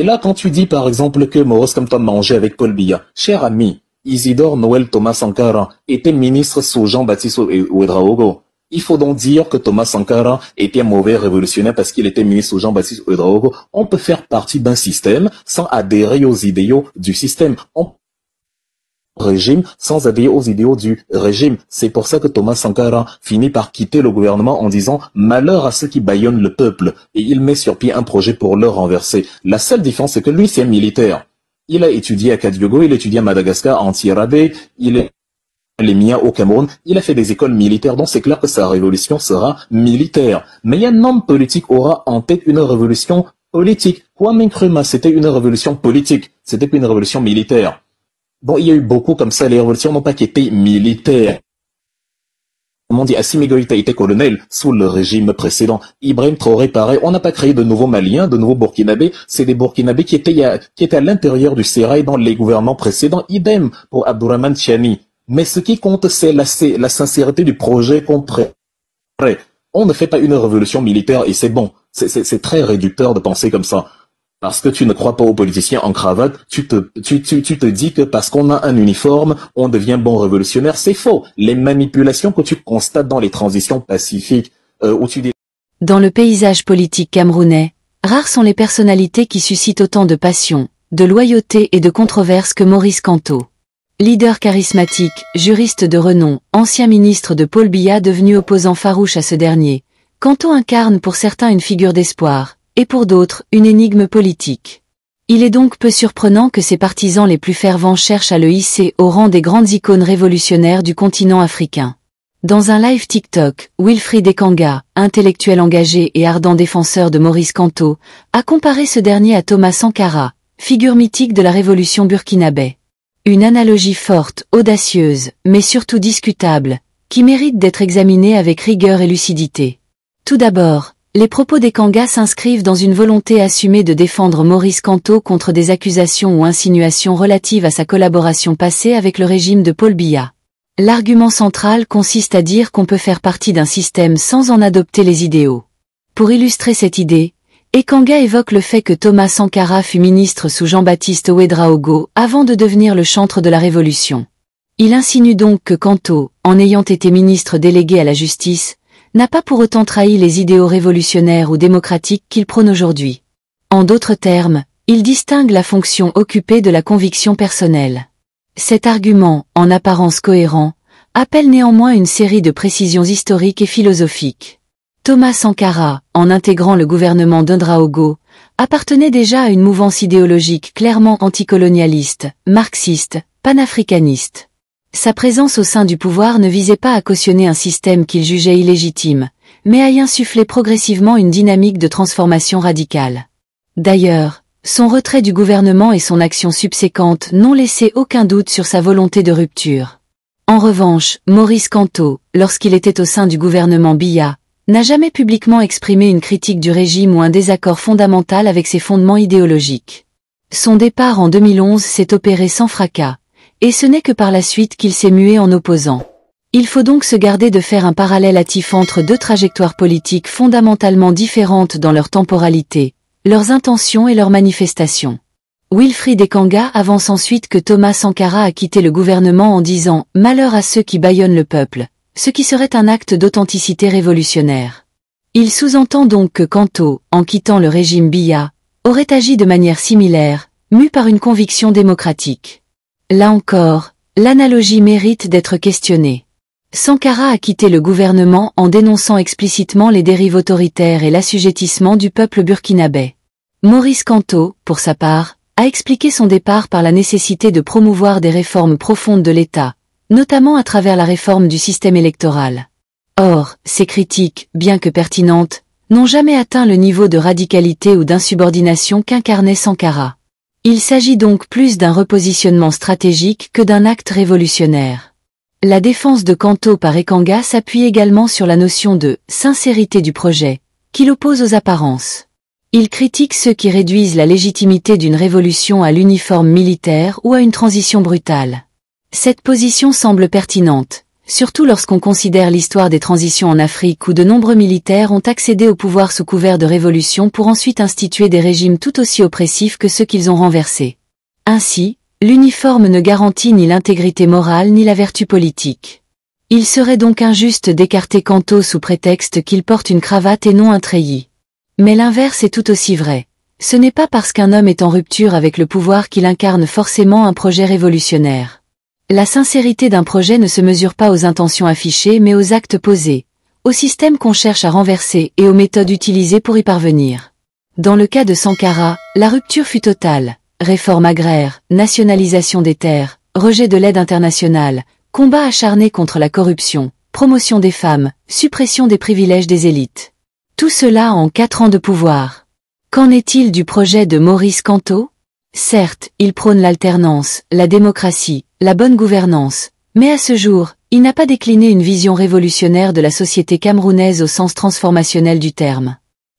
là, quand tu dis par exemple que Maurice Kamto mangeait avec Paul Biya, cher ami, Isidore Noël Thomas Sankara était ministre sous Jean-Baptiste Ouedraogo. Il faut donc dire que Thomas Sankara était un mauvais révolutionnaire parce qu'il était ministre sous Jean-Baptiste Ouedraogo. On peut faire partie d'un système sans adhérer aux idéaux du système. On régime sans adhérer aux idéaux du régime. C'est pour ça que Thomas Sankara finit par quitter le gouvernement en disant « Malheur à ceux qui bâillonnent le peuple » et il met sur pied un projet pour le renverser. La seule différence, c'est que lui, c'est un militaire. Il a étudié à Kadiogo, il a étudié à Madagascar, en Tierabé, il est les miens au Cameroun, il a fait des écoles militaires, donc c'est clair que sa révolution sera militaire. Mais un homme politique aura en tête une révolution politique. Kwame Nkrumah, c'était une révolution politique, c'était pas une révolution militaire. Bon, il y a eu beaucoup comme ça, les révolutions n'ont pas été militaires. Comme on dit, Assimi Goïta était colonel sous le régime précédent. Ibrahim Traoré, pareil, on n'a pas créé de nouveaux Maliens, de nouveaux Burkinabés, c'est des Burkinabés qui étaient à l'intérieur du Sérail dans les gouvernements précédents. Idem pour Abdourahmane Tiani. Mais ce qui compte, c'est la sincérité du projet qu'on prépare. On ne fait pas une révolution militaire et c'est bon. C'est très réducteur de penser comme ça. Parce que tu ne crois pas aux politiciens en cravate, tu te dis que parce qu'on a un uniforme, on devient bon révolutionnaire. C'est faux. Les manipulations que tu constates dans les transitions pacifiques, où tu dis... Dans le paysage politique camerounais, rares sont les personnalités qui suscitent autant de passion, de loyauté et de controverses que Maurice Kamto. Leader charismatique, juriste de renom, ancien ministre de Paul Biya devenu opposant farouche à ce dernier, Kamto incarne pour certains une figure d'espoir, et pour d'autres, une énigme politique. Il est donc peu surprenant que ses partisans les plus fervents cherchent à le hisser au rang des grandes icônes révolutionnaires du continent africain. Dans un live TikTok, Wilfried Ekanga, intellectuel engagé et ardent défenseur de Maurice Kamto, a comparé ce dernier à Thomas Sankara, figure mythique de la révolution burkinabé. Une analogie forte, audacieuse, mais surtout discutable, qui mérite d'être examinée avec rigueur et lucidité. Tout d'abord, les propos d'Ekanga s'inscrivent dans une volonté assumée de défendre Maurice Kamto contre des accusations ou insinuations relatives à sa collaboration passée avec le régime de Paul Biya. L'argument central consiste à dire qu'on peut faire partie d'un système sans en adopter les idéaux. Pour illustrer cette idée, Ekanga évoque le fait que Thomas Sankara fut ministre sous Jean-Baptiste Ouedraogo avant de devenir le chantre de la Révolution. Il insinue donc que Kamto, en ayant été ministre délégué à la justice, n'a pas pour autant trahi les idéaux révolutionnaires ou démocratiques qu'il prône aujourd'hui. En d'autres termes, il distingue la fonction occupée de la conviction personnelle. Cet argument, en apparence cohérent, appelle néanmoins une série de précisions historiques et philosophiques. Thomas Sankara, en intégrant le gouvernement d'Ouedraogo, appartenait déjà à une mouvance idéologique clairement anticolonialiste, marxiste, panafricaniste. Sa présence au sein du pouvoir ne visait pas à cautionner un système qu'il jugeait illégitime, mais à y insuffler progressivement une dynamique de transformation radicale. D'ailleurs, son retrait du gouvernement et son action subséquente n'ont laissé aucun doute sur sa volonté de rupture. En revanche, Maurice Kamto, lorsqu'il était au sein du gouvernement Biya, n'a jamais publiquement exprimé une critique du régime ou un désaccord fondamental avec ses fondements idéologiques. Son départ en 2011 s'est opéré sans fracas, et ce n'est que par la suite qu'il s'est mué en opposant. Il faut donc se garder de faire un parallèle hâtif entre deux trajectoires politiques fondamentalement différentes dans leur temporalité, leurs intentions et leurs manifestations. Wilfried Ekanga avance ensuite que Thomas Sankara a quitté le gouvernement en disant « Malheur à ceux qui bâillonnent le peuple », ce qui serait un acte d'authenticité révolutionnaire. Il sous-entend donc que Kamto, en quittant le régime Biya, aurait agi de manière similaire, mu par une conviction démocratique. Là encore, l'analogie mérite d'être questionnée. Sankara a quitté le gouvernement en dénonçant explicitement les dérives autoritaires et l'assujettissement du peuple burkinabé. Maurice Kamto, pour sa part, a expliqué son départ par la nécessité de promouvoir des réformes profondes de l'État, notamment à travers la réforme du système électoral. Or, ces critiques, bien que pertinentes, n'ont jamais atteint le niveau de radicalité ou d'insubordination qu'incarnait Sankara. Il s'agit donc plus d'un repositionnement stratégique que d'un acte révolutionnaire. La défense de Kamto par Ekanga s'appuie également sur la notion de « sincérité du projet », qu'il oppose aux apparences. Il critique ceux qui réduisent la légitimité d'une révolution à l'uniforme militaire ou à une transition brutale. Cette position semble pertinente, surtout lorsqu'on considère l'histoire des transitions en Afrique où de nombreux militaires ont accédé au pouvoir sous couvert de révolution pour ensuite instituer des régimes tout aussi oppressifs que ceux qu'ils ont renversés. Ainsi, l'uniforme ne garantit ni l'intégrité morale ni la vertu politique. Il serait donc injuste d'écarter Kanto sous prétexte qu'il porte une cravate et non un treillis. Mais l'inverse est tout aussi vrai. Ce n'est pas parce qu'un homme est en rupture avec le pouvoir qu'il incarne forcément un projet révolutionnaire. La sincérité d'un projet ne se mesure pas aux intentions affichées mais aux actes posés, au système qu'on cherche à renverser et aux méthodes utilisées pour y parvenir. Dans le cas de Sankara, la rupture fut totale. Réforme agraire, nationalisation des terres, rejet de l'aide internationale, combat acharné contre la corruption, promotion des femmes, suppression des privilèges des élites. Tout cela en 4 ans de pouvoir. Qu'en est-il du projet de Maurice Kanto? Certes, il prône l'alternance, la démocratie, la bonne gouvernance, mais à ce jour, il n'a pas décliné une vision révolutionnaire de la société camerounaise au sens transformationnel du terme.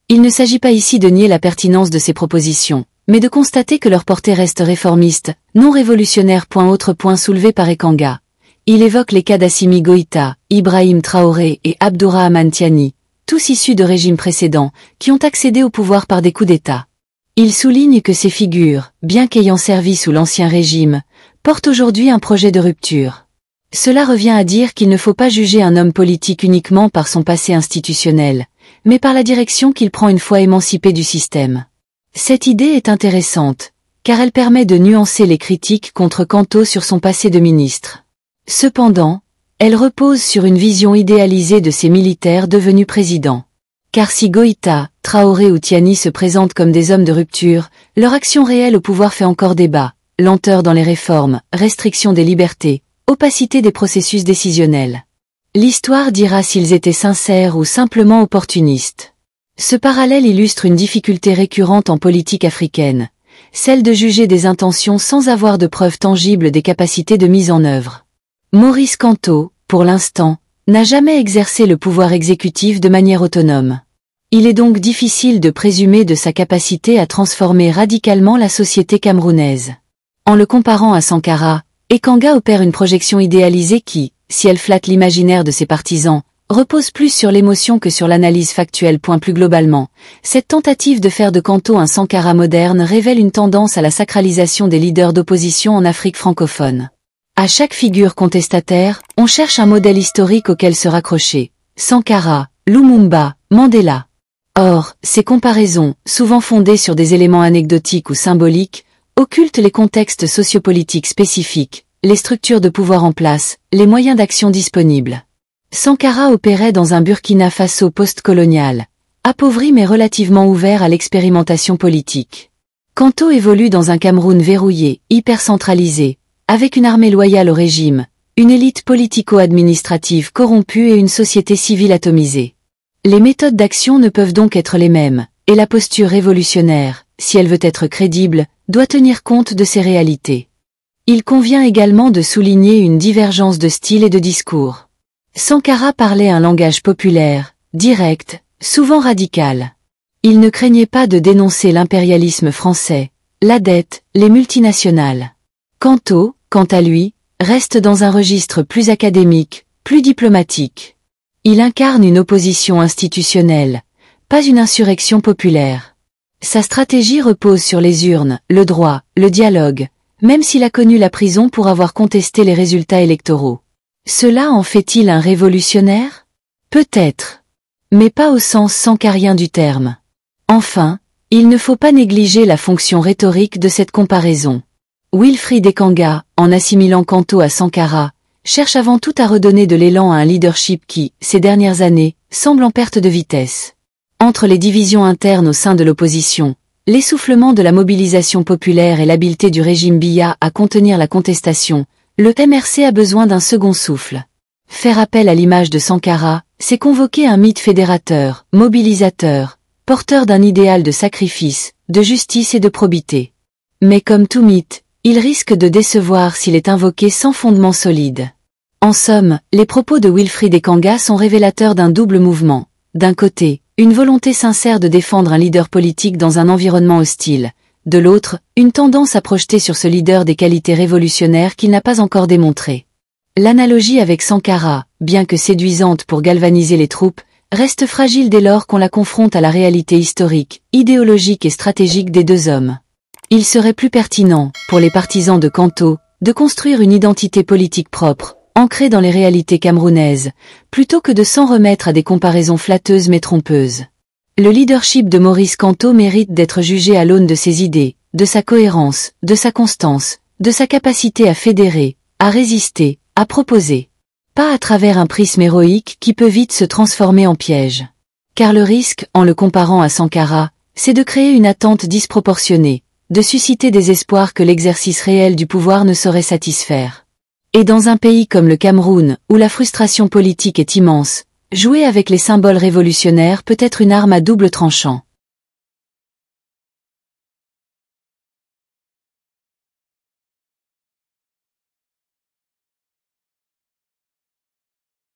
Il ne s'agit pas ici de nier la pertinence de ces propositions, mais de constater que leur portée reste réformiste, non révolutionnaire. Autre point soulevé par Ekanga. Il évoque les cas d'Assimi Goïta, Ibrahim Traoré et Abdourahmane Tiani, tous issus de régimes précédents, qui ont accédé au pouvoir par des coups d'État. Il souligne que ces figures, bien qu'ayant servi sous l'ancien régime, portent aujourd'hui un projet de rupture. Cela revient à dire qu'il ne faut pas juger un homme politique uniquement par son passé institutionnel, mais par la direction qu'il prend une fois émancipé du système. Cette idée est intéressante, car elle permet de nuancer les critiques contre Kanto sur son passé de ministre. Cependant, elle repose sur une vision idéalisée de ces militaires devenus présidents. Car si Goïta, Traoré ou Tiani se présentent comme des hommes de rupture, leur action réelle au pouvoir fait encore débat, lenteur dans les réformes, restriction des libertés, opacité des processus décisionnels. L'histoire dira s'ils étaient sincères ou simplement opportunistes. Ce parallèle illustre une difficulté récurrente en politique africaine, celle de juger des intentions sans avoir de preuves tangibles des capacités de mise en œuvre. Maurice Kanto, pour l'instant, n'a jamais exercé le pouvoir exécutif de manière autonome. Il est donc difficile de présumer de sa capacité à transformer radicalement la société camerounaise. En le comparant à Sankara, Ekanga opère une projection idéalisée qui, si elle flatte l'imaginaire de ses partisans, repose plus sur l'émotion que sur l'analyse factuelle. Plus globalement, cette tentative de faire de Kanto un Sankara moderne révèle une tendance à la sacralisation des leaders d'opposition en Afrique francophone. À chaque figure contestataire, on cherche un modèle historique auquel se raccrocher. Sankara, Lumumba, Mandela. Or, ces comparaisons, souvent fondées sur des éléments anecdotiques ou symboliques, occultent les contextes sociopolitiques spécifiques, les structures de pouvoir en place, les moyens d'action disponibles. Sankara opérait dans un Burkina Faso post-colonial, appauvri mais relativement ouvert à l'expérimentation politique. Kanto évolue dans un Cameroun verrouillé, hyper-centralisé, avec une armée loyale au régime, une élite politico-administrative corrompue et une société civile atomisée. Les méthodes d'action ne peuvent donc être les mêmes, et la posture révolutionnaire, si elle veut être crédible, doit tenir compte de ces réalités. Il convient également de souligner une divergence de style et de discours. Sankara parlait un langage populaire, direct, souvent radical. Il ne craignait pas de dénoncer l'impérialisme français, la dette, les multinationales. Kanto, quant à lui, reste dans un registre plus académique, plus diplomatique. Il incarne une opposition institutionnelle, pas une insurrection populaire. Sa stratégie repose sur les urnes, le droit, le dialogue, même s'il a connu la prison pour avoir contesté les résultats électoraux. Cela en fait-il un révolutionnaire? Peut-être. Mais pas au sens sankarien du terme. Enfin, il ne faut pas négliger la fonction rhétorique de cette comparaison. Wilfried Ekanga, en assimilant Kanto à Sankara, cherche avant tout à redonner de l'élan à un leadership qui, ces dernières années, semble en perte de vitesse. Entre les divisions internes au sein de l'opposition, l'essoufflement de la mobilisation populaire et l'habileté du régime Biya à contenir la contestation, le MRC a besoin d'un second souffle. Faire appel à l'image de Sankara, c'est convoquer un mythe fédérateur, mobilisateur, porteur d'un idéal de sacrifice, de justice et de probité. Mais comme tout mythe, il risque de décevoir s'il est invoqué sans fondement solide. En somme, les propos de Wilfried Ekanga sont révélateurs d'un double mouvement. D'un côté, une volonté sincère de défendre un leader politique dans un environnement hostile. De l'autre, une tendance à projeter sur ce leader des qualités révolutionnaires qu'il n'a pas encore démontrées. L'analogie avec Sankara, bien que séduisante pour galvaniser les troupes, reste fragile dès lors qu'on la confronte à la réalité historique, idéologique et stratégique des deux hommes. Il serait plus pertinent, pour les partisans de Kanto, de construire une identité politique propre, ancrée dans les réalités camerounaises, plutôt que de s'en remettre à des comparaisons flatteuses mais trompeuses. Le leadership de Maurice Kanto mérite d'être jugé à l'aune de ses idées, de sa cohérence, de sa constance, de sa capacité à fédérer, à résister, à proposer. Pas à travers un prisme héroïque qui peut vite se transformer en piège. Car le risque, en le comparant à Sankara, c'est de créer une attente disproportionnée, de susciter des espoirs que l'exercice réel du pouvoir ne saurait satisfaire. Et dans un pays comme le Cameroun, où la frustration politique est immense, jouer avec les symboles révolutionnaires peut être une arme à double tranchant.